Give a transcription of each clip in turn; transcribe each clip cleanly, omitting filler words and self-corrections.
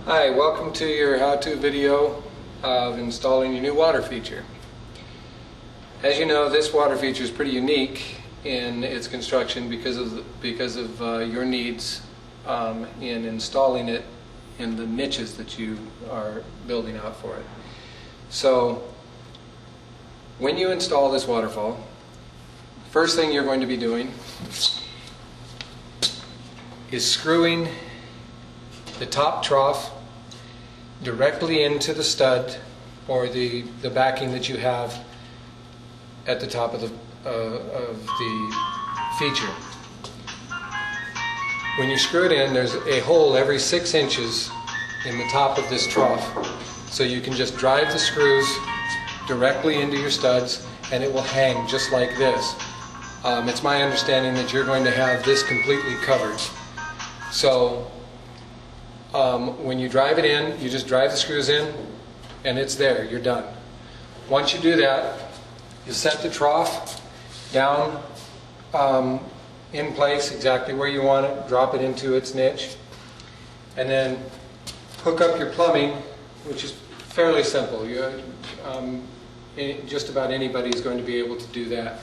Hi, welcome to your how-to video of installing your new water feature. As you know, this water feature is pretty unique in its construction because of your needs in installing it in the niches that you are building out for it. So when you install this waterfall, first thing you're going to be doing is screwing the top trough directly into the stud or the backing that you have at the top of the feature. When you screw it in, there's a hole every 6 inches in the top of this trough, so you can just drive the screws directly into your studs and it will hang just like this. It's my understanding that you're going to have this completely covered. So when you drive it in, you just drive the screws in and it's there, you're done. Once you do that, you set the trough down in place exactly where you want it, drop it into its niche, and then hook up your plumbing, which is fairly simple. Just about anybody is going to be able to do that.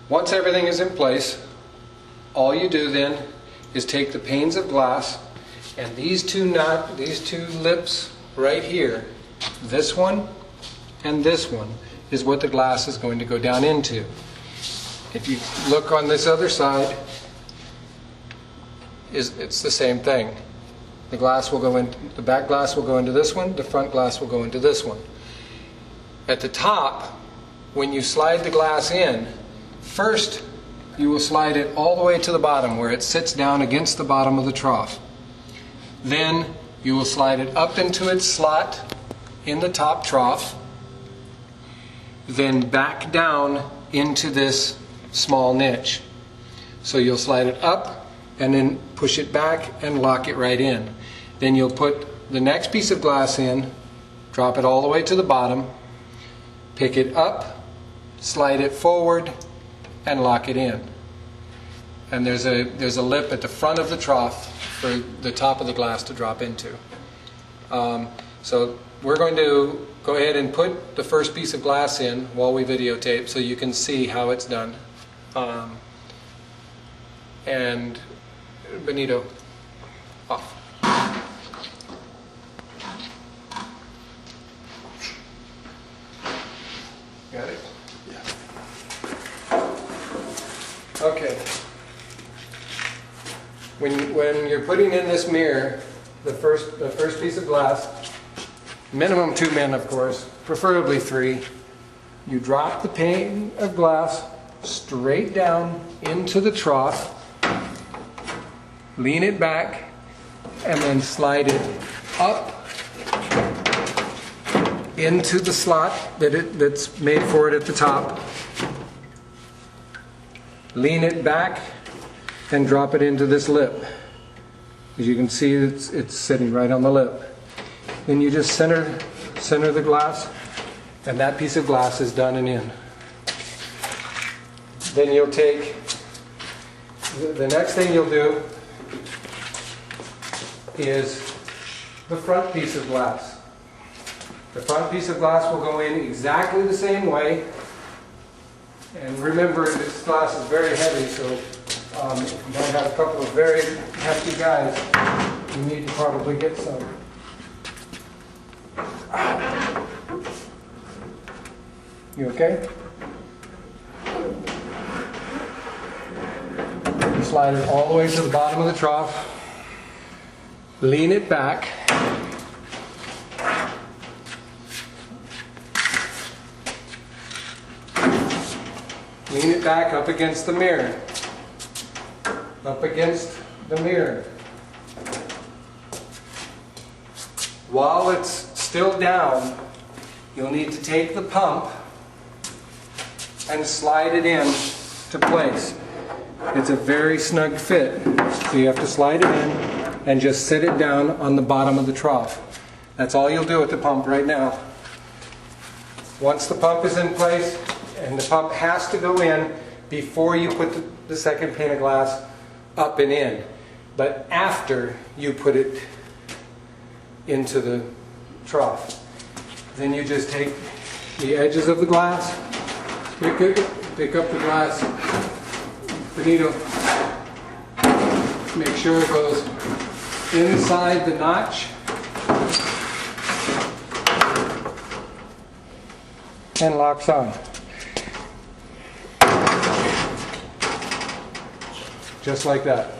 Once everything is in place, all you do then is take the panes of glass and these two lips right here, this one and this one, is what the glass is going to go down into. If you look on this other side, it's the same thing. The glass will go in, the back glass will go into this one, the front glass will go into this one. At the top, when you slide the glass in, first you will slide it all the way to the bottom where it sits down against the bottom of the trough. Then you will slide it up into its slot in the top trough, then back down into this small niche. So you'll slide it up and then push it back and lock it right in. Then you'll put the next piece of glass in, drop it all the way to the bottom, pick it up, slide it forward, and lock it in. And there's a lip at the front of the trough for the top of the glass to drop into. So we're going to go ahead and put the first piece of glass in while we videotape so you can see how it's done. And Benito, off. Got it? Yeah. Okay. When you're putting in this mirror, the first piece of glass, minimum 2 men of course, preferably 3, you drop the pane of glass straight down into the trough, lean it back, and then slide it up into the slot that's made for it at the top. Lean it back and drop it into this lip. As you can see, it's sitting right on the lip. Then you just center the glass, and that piece of glass is done and in. Then you'll take the next thing you'll do is the front piece of glass. The front piece of glass will go in exactly the same way. And remember, this glass is very heavy, so if you don't have a couple of very hefty guys, you need to probably get some. You okay? You slide it all the way to the bottom of the trough, lean it back, lean it back up against the mirror. Up against the mirror. While it's still down, you'll need to take the pump and slide it in to place. It's a very snug fit, so you have to slide it in and just sit it down on the bottom of the trough. That's all you'll do with the pump right now. Once the pump is in place, and the pump has to go in before you put the second pane of glass up and in. but after you put it into the trough. Then you just take the edges of the glass, pick up the glass, the needle, make sure it goes inside the notch, and locks on. Just like that.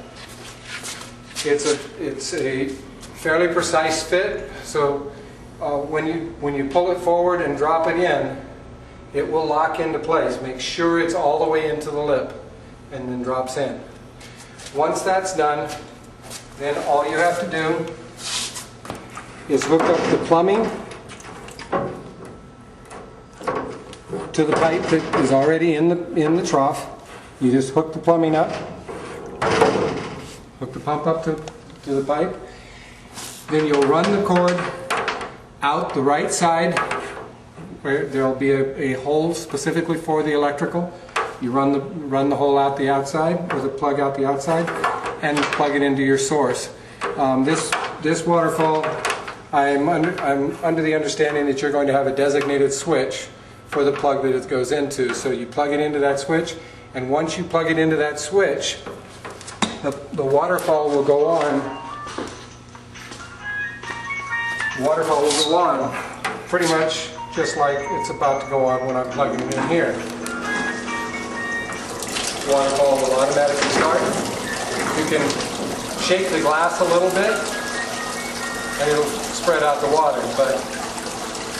It's a fairly precise fit, so when you pull it forward and drop it in, it will lock into place. Make sure it's all the way into the lip and then drops in. Once that's done, then all you have to do is hook up the plumbing to the pipe that is already in the trough. You just hook the plumbing up, hook the pump up to the pipe. Then you'll run the cord out the right side, where there'll be a hole specifically for the electrical. You run the hole out the outside, or the plug out the outside, and plug it into your source. This waterfall, I'm under the understanding that you're going to have a designated switch for the plug that it goes into. So you plug it into that switch, and once you plug it into that switch, the waterfall will go on. The waterfall will go on pretty much just like it's about to go on when I'm plugging it in here. The waterfall will automatically start. You can shake the glass a little bit and it'll spread out the water, but